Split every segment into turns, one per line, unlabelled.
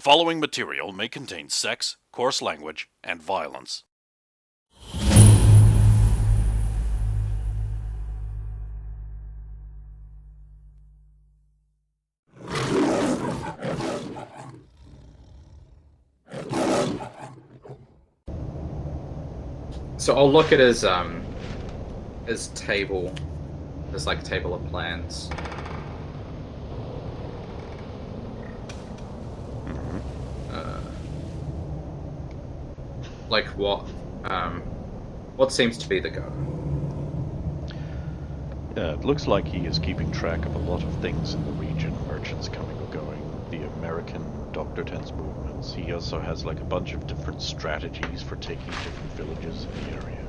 following material may contain sex, coarse language, and violence.
So I'll look at his table, his like table of plans. Like what seems to be the go?
Yeah, it looks like he is keeping track of a lot of things in the region, merchants coming or going, the American Dr. Ten's movements. He also has like a bunch of different strategies for taking different villages in the area.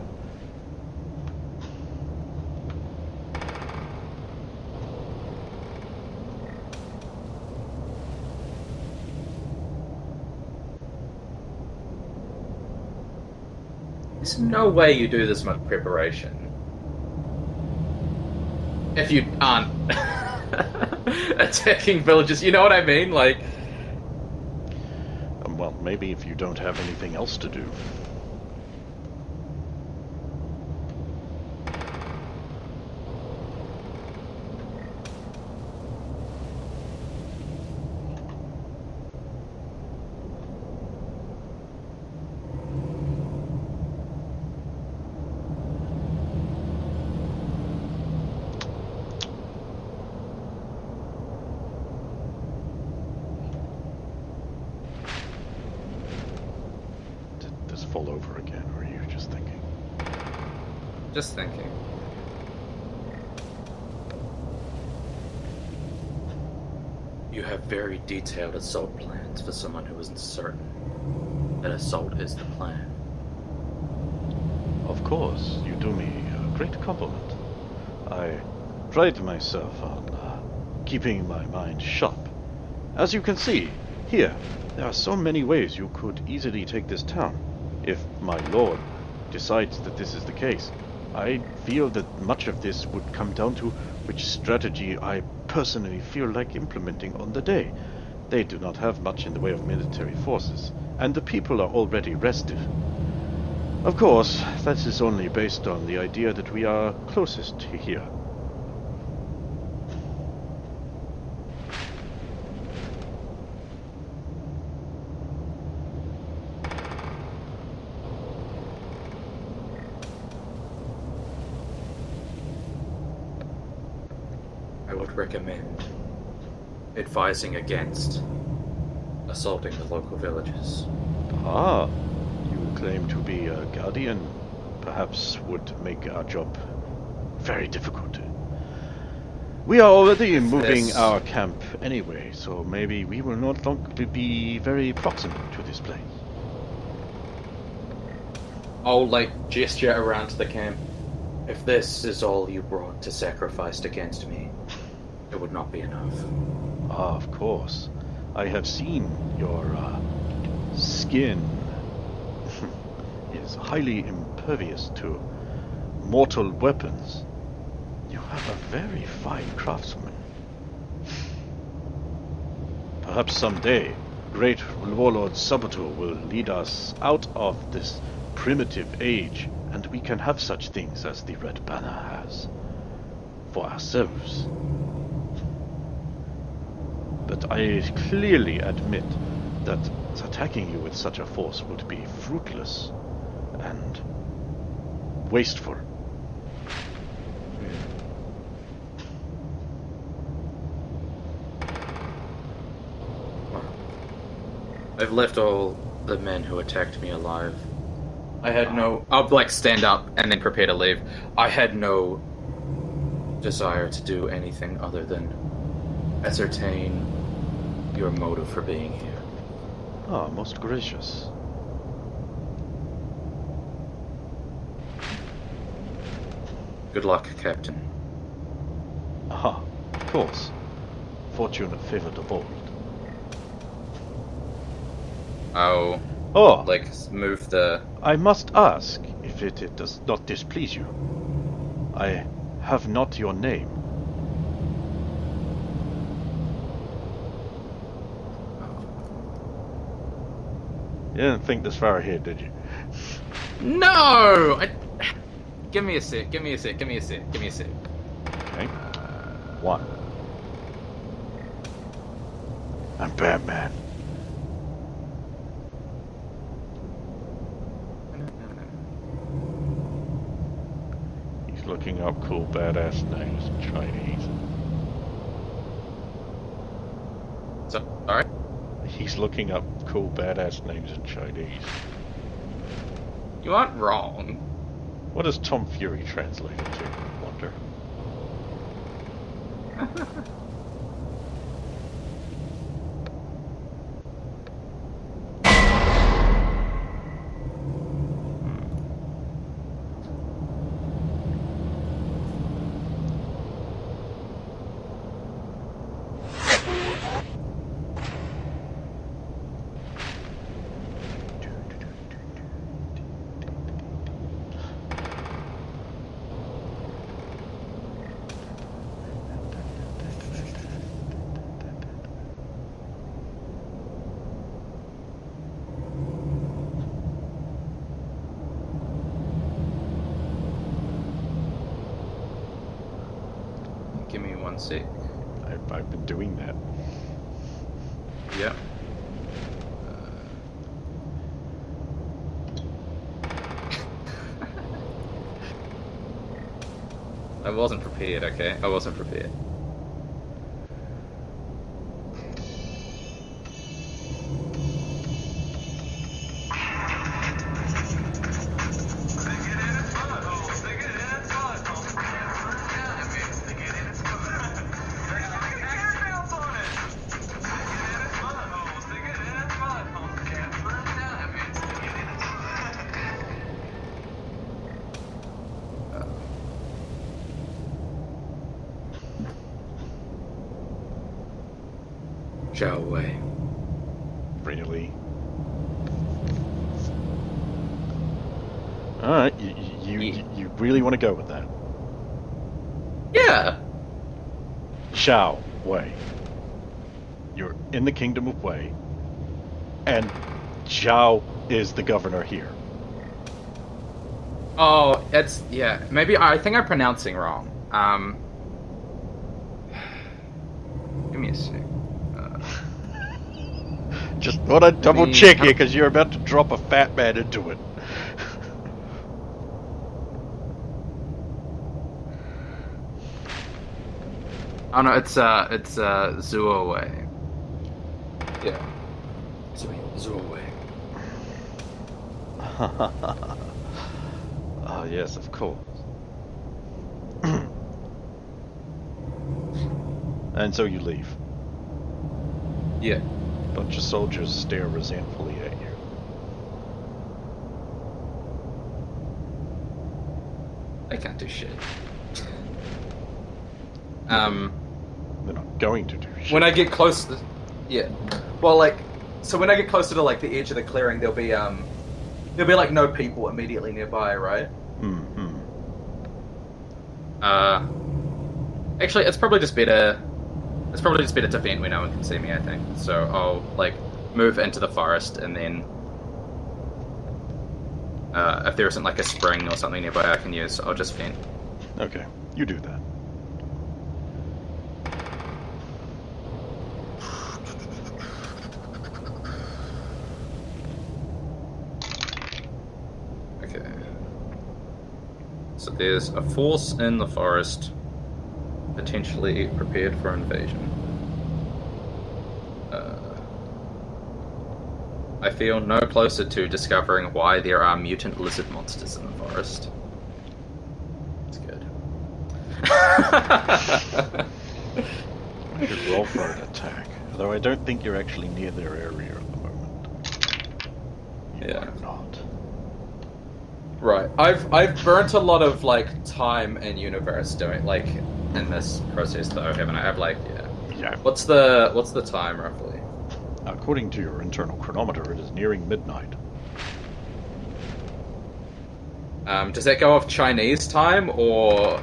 There's no way you do this much preparation if you aren't attacking villages. You know what I mean? Like,
well, maybe if you don't have anything else to do. Fall over again, or are you just thinking?
Just thinking. You have very detailed assault plans for someone who isn't certain that assault is the plan.
Of course, you do me a great compliment. I pride myself on keeping my mind sharp. As you can see, here, there are so many ways you could easily take this town. If my lord decides that this is the case, I feel that much of this would come down to which strategy I personally feel like implementing on the day. They do not have much in the way of military forces, and the people are already restive. Of course, that is only based on the idea that we are closest here.
I would recommend advising against assaulting the local villages.
Ah, you claim to be a guardian. Perhaps would make our job very difficult. We are already moving our camp anyway, so maybe we will not longer be very proximate to this place.
I'll gesture around to the camp. If this is all you brought to sacrifice against me, it would not be enough.
Ah, of course. I have seen your skin is highly impervious to mortal weapons. You have a very fine craftsman. Perhaps someday, great warlord Sabato will lead us out of this primitive age, and we can have such things as the Red Banner has for ourselves. But I clearly admit that attacking you with such a force would be fruitless and wasteful.
I've left all the men who attacked me alive. I had no... I'll stand up and then prepare to leave. I had no desire to do anything other than ascertain your motive for being here.
Ah, most gracious.
Good luck, Captain.
Aha, of course. Fortune favored the bold.
I'll move the...
I must ask, if it does not displease you. I have not your name. You didn't think this far ahead, did you?
No! Give me a sec.
Okay. What? I'm Batman. He's looking up cool badass names in Chinese.
Alright.
He's looking up cool badass names in Chinese.
You aren't wrong.
What does Tom Fury translate to, I wonder?
Give me 1 sec.
I've been doing that.
Yep. I wasn't prepared, okay? I wasn't prepared. Shall we?
Really? Alright, you really want to go with that?
Yeah!
Shao Wei. You're in the Kingdom of Wei, and Zhao is the governor here.
Oh, it's... yeah. Maybe... I think I'm pronouncing wrong. Give me a sec.
Just thought I'd double check here, because you're about to drop a fat man into it.
Oh no, it's Zuo Wei. Yeah. Zuo Wei.
Oh yes, of course. And so you leave.
Yeah.
Bunch of soldiers stare resentfully at you.
They can't do shit.
They're not going to do shit.
When I get close to... yeah. Well, like... so when I get closer to, like, the edge of the clearing, there'll be, like, no people immediately nearby, right?
Mm-hmm.
Actually, it's probably just better... it's probably just better to vent where no one can see me, I think. So I'll, like, move into the forest, and then... if there isn't, like, a spring or something nearby I can use, I'll just vent.
Okay, you do that.
Okay. So there's a force in the forest, potentially prepared for invasion. I feel no closer to discovering why there are mutant lizard monsters in the forest. That's good.
You should roll for an attack, although I don't think you're actually near their area at the moment. You
Yeah.
are not.
Right. I've burnt a lot of, like, time in universe doing, like, in this process though, haven't I? I've, like,
Yeah.
What's the time roughly?
According to your internal chronometer, it is nearing midnight.
Does that go off Chinese time or?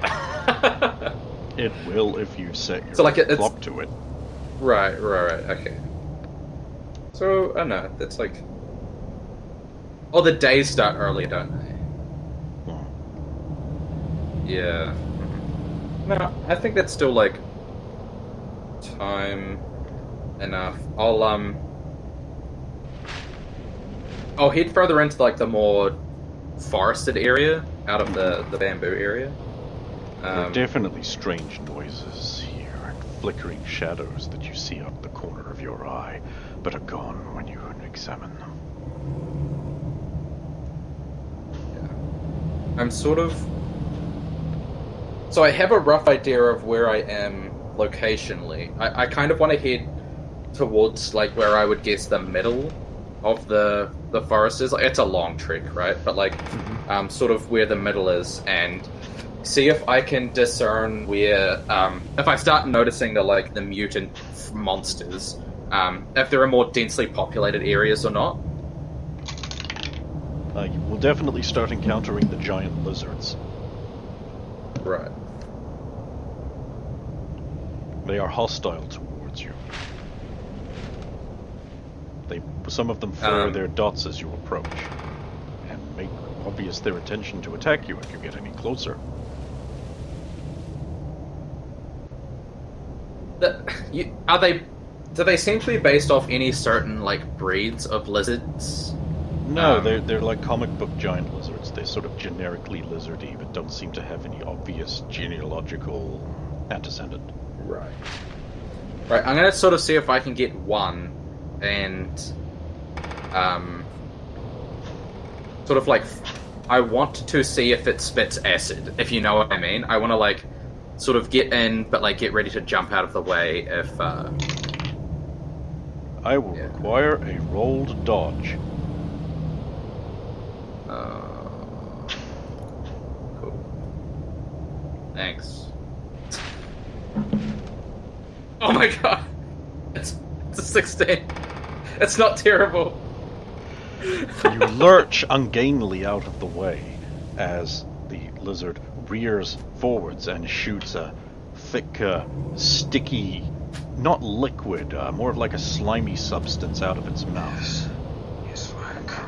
It will if you set your
So, like, it's...
clock to it.
Right, okay. So, I don't know, that's like... Oh, the days start early, don't they?
Hmm.
Yeah. No, I think that's still, like, time enough. I'll head further into, like, the more forested area, out of the bamboo area.
There are definitely strange noises here, and flickering shadows that you see out the corner of your eye, but are gone when you examine them.
I'm sort of... So I have a rough idea of where I am locationally. I kind of want to head towards, like, where I would guess the middle of the forest is. Like, it's a long trek, right? But, like, sort of where the middle is, and see if I can discern where... if I start noticing the mutant monsters, if there are more densely populated areas or not.
You will definitely start encountering the giant lizards.
Right.
They are hostile towards you. Some of them flare their dots as you approach, and make obvious their intention to attack you if you get any closer.
Do they seem to be based off any certain, like, breeds of lizards?
No, they're like comic book giant lizards. They're sort of generically lizardy, but don't seem to have any obvious genealogical antecedent.
Right. Right, I'm gonna sort of see if I can get one, and, sort of like, I want to see if it spits acid, if you know what I mean. I want to, like, sort of get in, but, like, get ready to jump out of the way if,
I will require a rolled dodge.
Cool. Thanks. Oh my god! It's a 16. It's not terrible.
You lurch ungainly out of the way as the lizard rears forwards and shoots a thick, sticky, not liquid, more of like a slimy substance out of its mouth.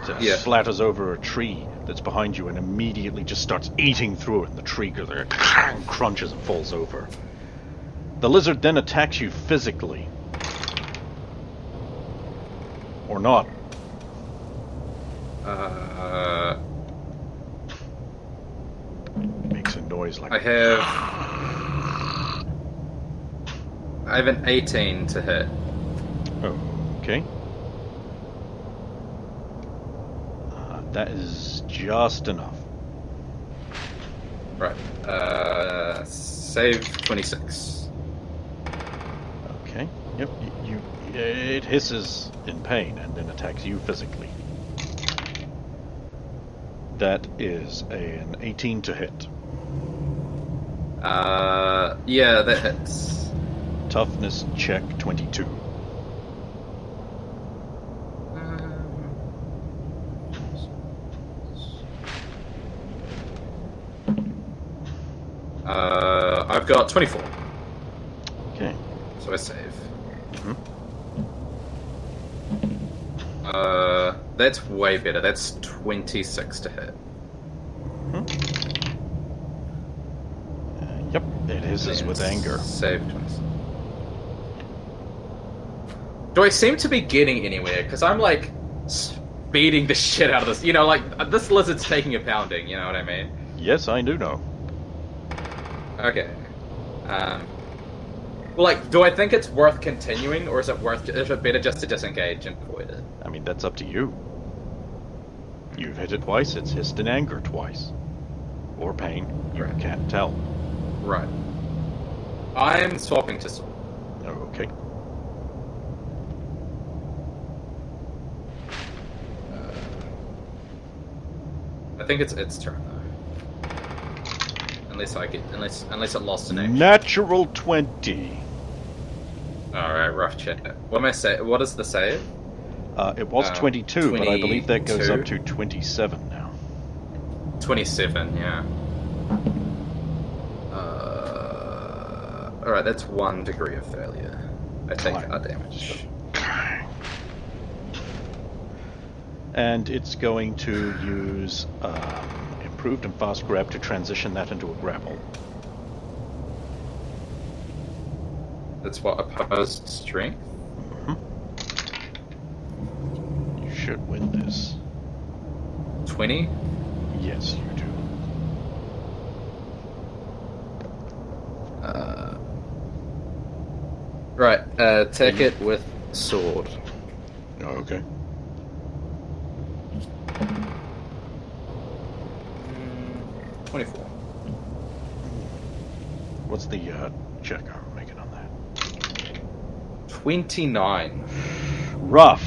It splatters over a tree that's behind you and immediately just starts eating through it, and the tree crunches and falls over. The lizard then attacks you physically. Or not. Makes a noise like...
I have an 18 to hit.
Okay. That is just enough.
Right. Save 26.
Okay. Yep. It hisses in pain and then attacks you physically. That is an 18 to hit.
Yeah, that hits.
Toughness check 22.
I've got 24.
Okay.
So I save.
Mm-hmm.
That's way better. That's 26 to hit.
Mm-hmm. Yep, it hisses with anger.
Save 26. Do I seem to be getting anywhere? Because I'm, like, speeding the shit out of this. You know, like, this lizard's taking a pounding, you know what I mean?
Yes, I do know.
Okay. Well, like, do I think it's worth continuing, or is it better just to disengage and avoid it?
I mean, that's up to you. You've hit it twice, it's hissed in anger twice. Or pain, you can't tell.
Right. I'm swapping to sword.
Okay.
I think it's its turn, though. Unless it lost an action.
Natural 20.
Alright, rough check. What am I say? What is the save?
It was 22, but I believe that goes up to 27 now.
27, yeah. Alright, that's 1 degree of failure. I take our damage.
and it's going to use improved and fast grab to transition that into a grapple.
That's what, opposed strength?
You should win this.
20?
Yes, you do.
Right, attack it with sword.
Oh, okay.
Mm, 24.
What's the check I'm making on that?
29.
Rough.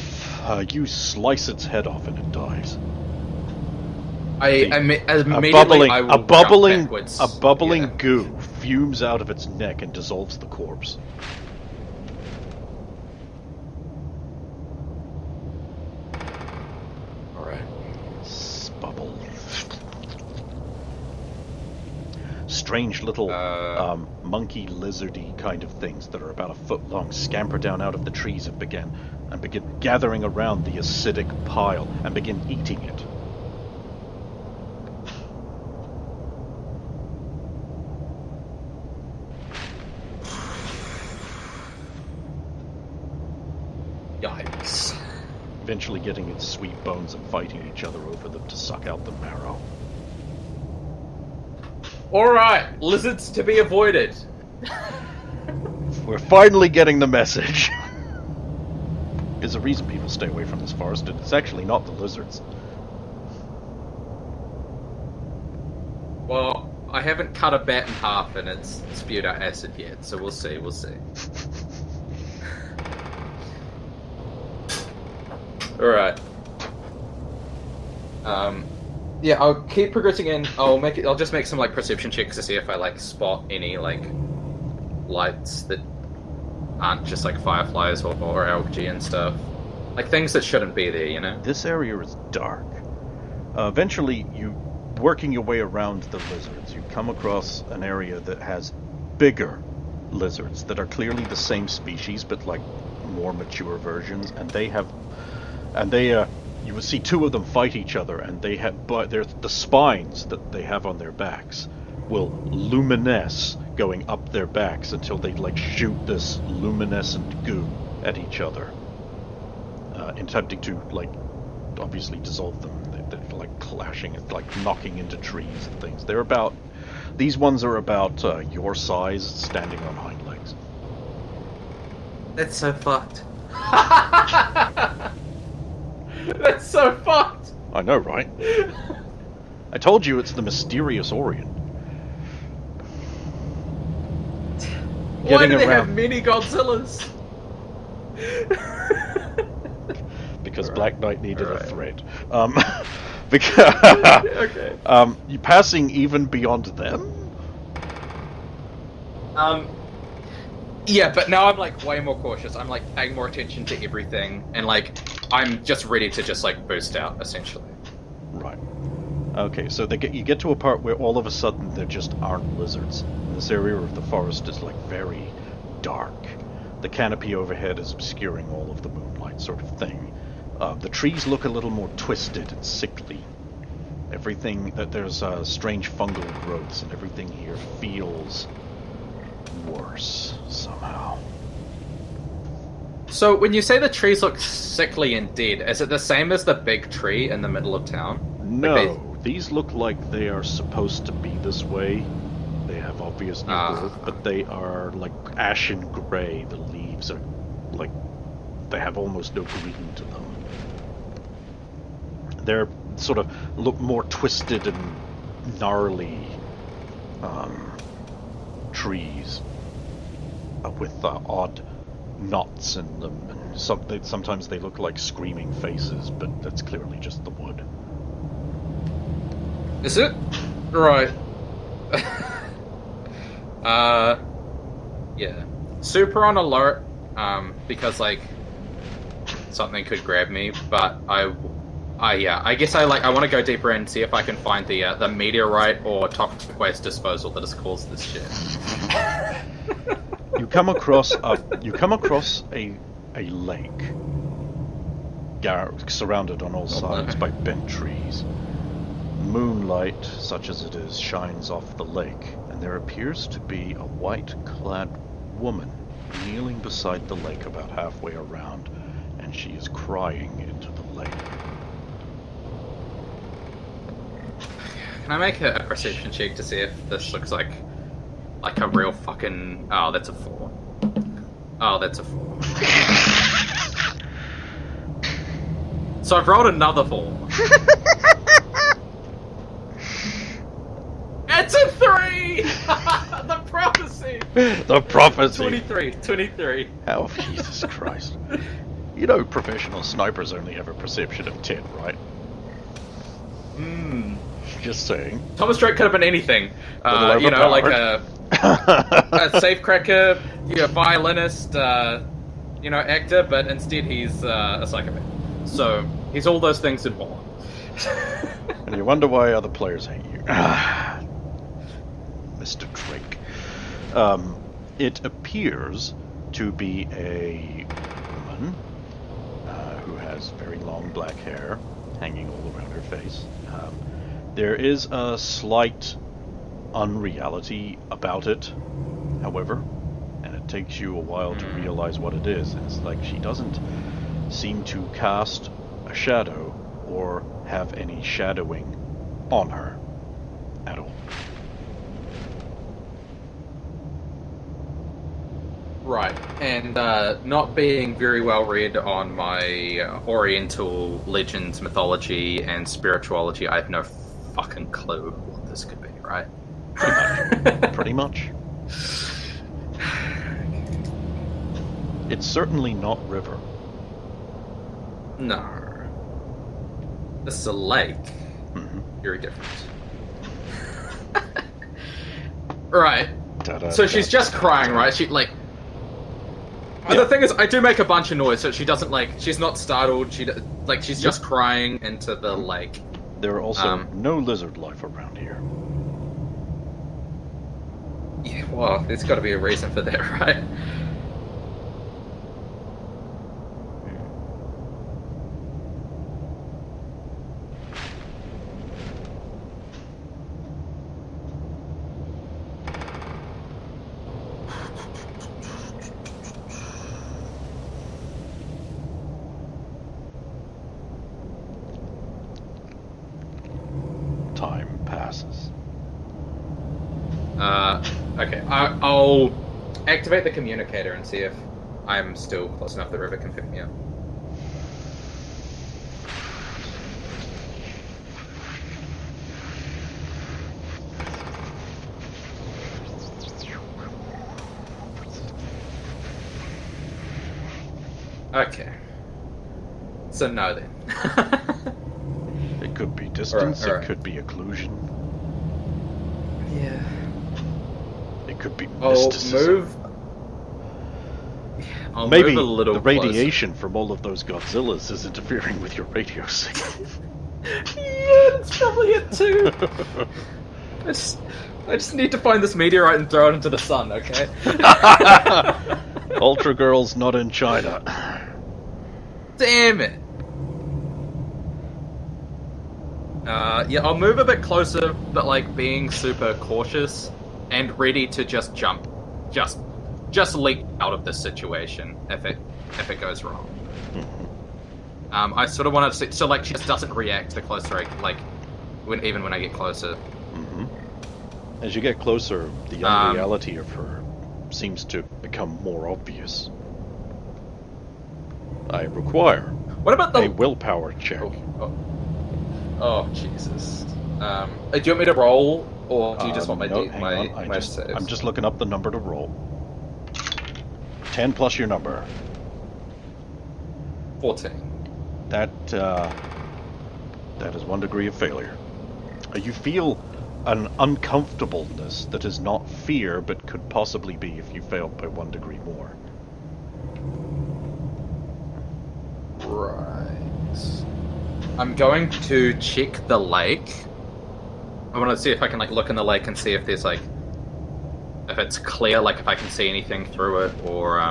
You slice its head off and it dies.
A
bubbling goo fumes out of its neck and dissolves the corpse.
Alright.
Bubble. Strange little monkey lizardy kind of things that are about a foot long scamper down out of the trees and begin gathering around the acidic pile and begin eating it.
Yikes.
Eventually getting its sweet bones and fighting each other over them to suck out the marrow.
Alright, lizards to be avoided.
We're finally getting the message. There's a reason people stay away from this forest, and it's actually not the lizards.
Well, I haven't cut a bat in half and it's spewed out acid yet, so we'll see. Alright. Yeah, I'll keep progressing in. I'll just make some like perception checks to see if I like spot any like lights that aren't just like fireflies or algae and stuff. Like things that shouldn't be there, you know?
This area is dark. Eventually, working your way around the lizards, you come across an area that has bigger lizards that are clearly the same species, but like more mature versions, and you will see two of them fight each other, and they have, but the spines that they have on their backs will luminesce going up their backs until they like shoot this luminescent goo at each other, attempting to like obviously dissolve them. They're like clashing and like knocking into trees and things. These ones are about your size, standing on hind legs.
That's so fucked. That's so fucked.
I know, right? I told you it's the mysterious Orient.
Why do they have mini Godzillas?
Because Black Knight needed a threat. Because
okay.
You passing even beyond them?
Yeah, but now I'm like way more cautious. I'm like paying more attention to everything, and like I'm just ready to just like boost out, essentially.
Right. Okay, so you get to a part where all of a sudden there just aren't lizards. This area of the forest is like very dark. The canopy overhead is obscuring all of the moonlight, sort of thing. The trees look a little more twisted and sickly. There's strange fungal growths, and everything here feels worse somehow.
So when you say the trees look sickly and dead, is it the same as the big tree in the middle of town?
No, these look like they are supposed to be this way. They have obvious new growth, but they are like ashen gray. The leaves are like, they have almost no green to them. They're sort of look more twisted and gnarly trees with odd knots in them, and sometimes they look like screaming faces, but that's clearly just the wood.
Is it? Right. Yeah. Super on alert, because like something could grab me, but I guess I want to go deeper in and see if I can find the meteorite or toxic waste disposal that has caused this shit.
You come across a lake, surrounded on all sides by bent trees. Moonlight, such as it is, shines off the lake, and there appears to be a white-clad woman kneeling beside the lake about halfway around, and she is crying into the lake.
Can I make a perception check to see if this looks like a real fucking... Oh, that's a 4. Oh, that's a 4. So I've rolled another 4. It's a 3! The prophecy!
The prophecy!
23.
Oh, Jesus Christ. You know professional snipers only have a perception of 10, right? Just saying.
Thomas Drake could have been anything. You know, like a safecracker, violinist, actor, but instead he's a psychopath. So, he's all those things in one.
And you wonder why other players hate you. Mr. Drake. It appears to be a woman who has very long black hair hanging all around her face. There is a slight unreality about it, however, and it takes you a while to realize what it is. It's like she doesn't seem to cast a shadow or have any shadowing on her at all.
Right, and not being very well read on my Oriental legends, mythology, and spirituality, I have no fucking clue what this could be, right?
Pretty much. It's certainly not river.
No. This is a lake.
Mm-hmm.
Very different. Right. So she's just crying, right? She, like... The thing is, I do make a bunch of noise, so she doesn't, she's not startled, she's just crying into the lake.
There are also no lizard life around here.
Yeah, well, there's got to be a reason for that, right?
Time passes.
Okay. I'll activate the communicator and see if I'm still close enough the river can pick me up. Okay. So no then.
It could be distance,
Alright.
it could be occlusion.
Yeah.
It could be
I'll
mysticism.
move
Maybe
a little
the radiation from all of those Godzillas is interfering with your radio signal.
Yeah, that's probably it too. I just need to find this meteorite and throw it into the sun, okay?
Ultra Girl's not in China.
Damn it. Yeah, I'll move a bit closer, but being super cautious and ready to just jump, just leap out of this situation if it goes wrong. I sort of want to see, so she just doesn't react the closer even when I get closer.
Mm-hmm. As you get closer, the unreality of her seems to become more obvious. I require
What about the
a willpower check.
Oh, Jesus. Do you want me to roll, or do you just want my
no,
my saves?
I'm just looking up the number to roll. 10 plus your number.
14.
That is 1 degree of failure. You feel an uncomfortableness that is not fear, but could possibly be if you failed by 1 degree more.
Right. I'm going to check the lake. I want to see if I can look in the lake and see if there's if it's clear, if I can see anything through it, or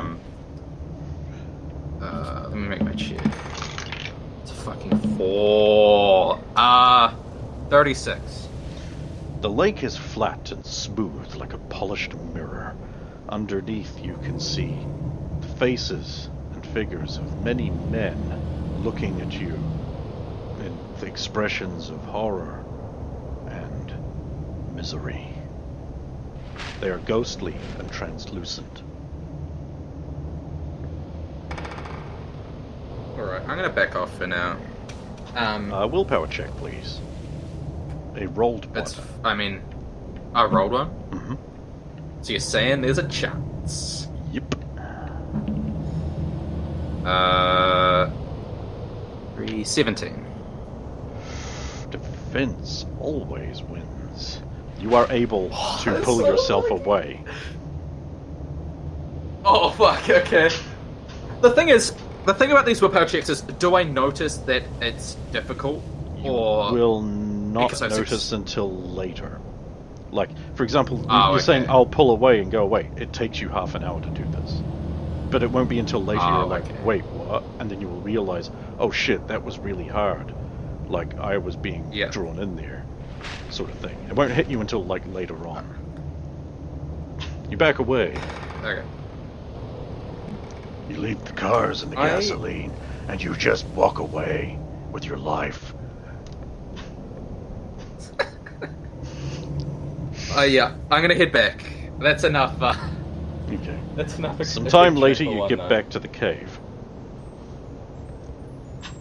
let me make my check. fucking 4. 36.
The lake is flat and smooth like a polished mirror. Underneath you can see the faces and figures of many men looking at you in the expressions of horror and misery. They are ghostly and translucent.
Alright, I'm gonna back off for now.
Willpower check, please. A rolled one.
I rolled one?
Mm-hmm.
So you're saying there's a chance?
Yep.
17.
Defense always wins. You are able to pull yourself away.
Oh, fuck, okay. The thing about these willpower checks is, do I notice that it's difficult? Or
Will not
because I've
notice until later. Like, for example,
Oh,
you're
okay.
saying, I'll pull away and go away. It takes you half an hour to do this. But it won't be until later
Oh,
you're like,
okay.
wait, what? And then you will realize, oh shit, that was really hard. Like, I was being
Yeah.
drawn in there. Sort of thing. It won't hit you until, like, later on. You back away.
Okay.
You leave the cars and the gasoline, and you just walk away with your life.
Yeah, I'm gonna head back. That's enough,
Okay.
that's enough.
Sometime later
for
you
one
get
night.
back to the cave.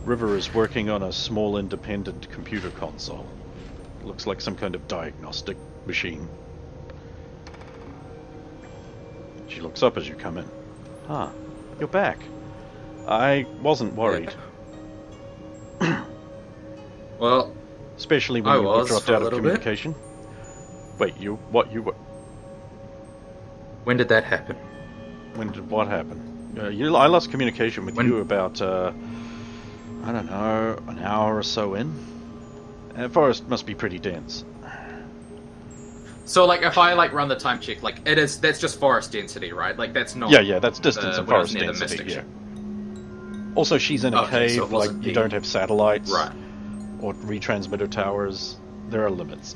River is working on a small independent computer console. Looks like some kind of diagnostic machine. She looks up as you come in. Ah, you're back. I wasn't worried.
Well,
Especially when
I
you were
was
dropped
for a
out of
little bit.
communication. Wait, you were...
when did that happen?
When did what happen? I lost communication with you about, I don't know, an hour or so in. The forest must be pretty dense.
So, like, if I run the time check, that's just forest density, right? Like, that's not.
Yeah, that's distance and
when I was
forest
near the
density.
Mystic
Yeah.
ship.
Also, she's in a
Okay, so
cave.
it
Like
wasn't
you
the-
don't have satellites,
Right.
or retransmitter towers. There are limits.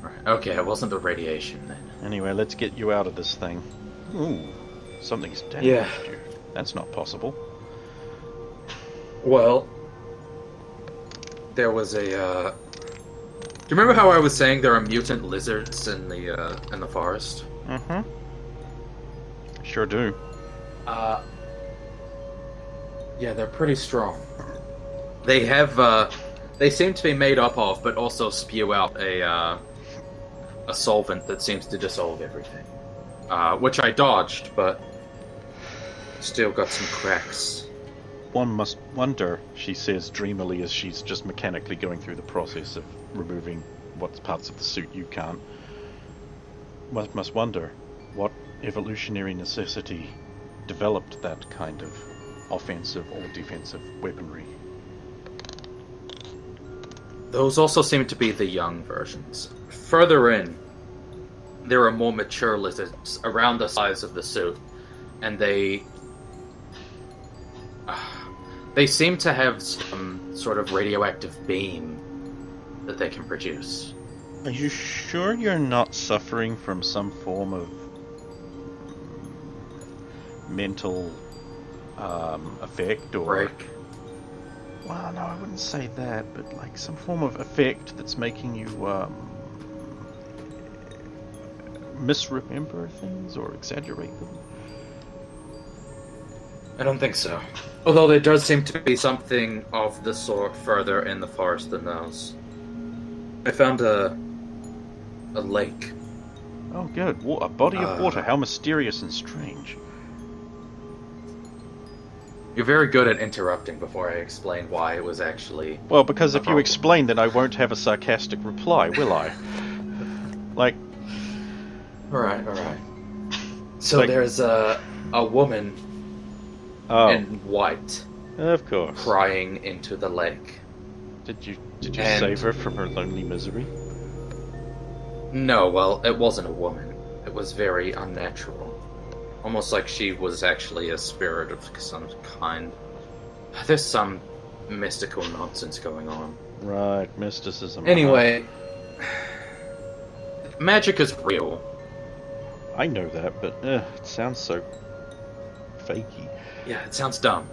Right. Okay, it wasn't the radiation then.
Anyway, let's get you out of this thing. Ooh, something's damaged
Yeah.
you. That's not possible.
Well, there was a. Do you remember how I was saying there are mutant lizards in the forest?
Mm-hmm. Sure do.
Yeah, they're pretty strong. They have. They seem to be made up of, but also spew out a solvent that seems to dissolve everything. Which I dodged, but still got some cracks.
One must wonder, she says dreamily as she's just mechanically going through the process of removing what parts of the suit you can't. One must wonder what evolutionary necessity developed that kind of offensive or defensive weaponry.
Those also seem to be the young versions. Further in, there are more mature lizards around the size of the suit, and they seem to have some sort of radioactive beam that they can produce.
Are you sure you're not suffering from some form of mental effect or...
Break.
Well, no, I wouldn't say that, but like some form of effect that's making you misremember things or exaggerate them?
I don't think so. Although there does seem to be something of the sort further in the forest than those. I found a lake.
Oh, good. A body of water. How mysterious and strange.
You're very good at interrupting before I explain why it was actually...
Well, because if you
problem.
explain, then I won't have a sarcastic reply, will I? Like...
Alright. So
Like-
there's a woman
Oh,
in white
of course.
crying into the lake.
Did you
And-
save her from her lonely misery?
No, well, it wasn't a woman. It was very unnatural. Almost like she was actually a spirit of some kind. There's some mystical nonsense going on.
Right, mysticism.
Anyway, magic is real.
I know that, but it sounds so fakey.
Yeah, it sounds dumb.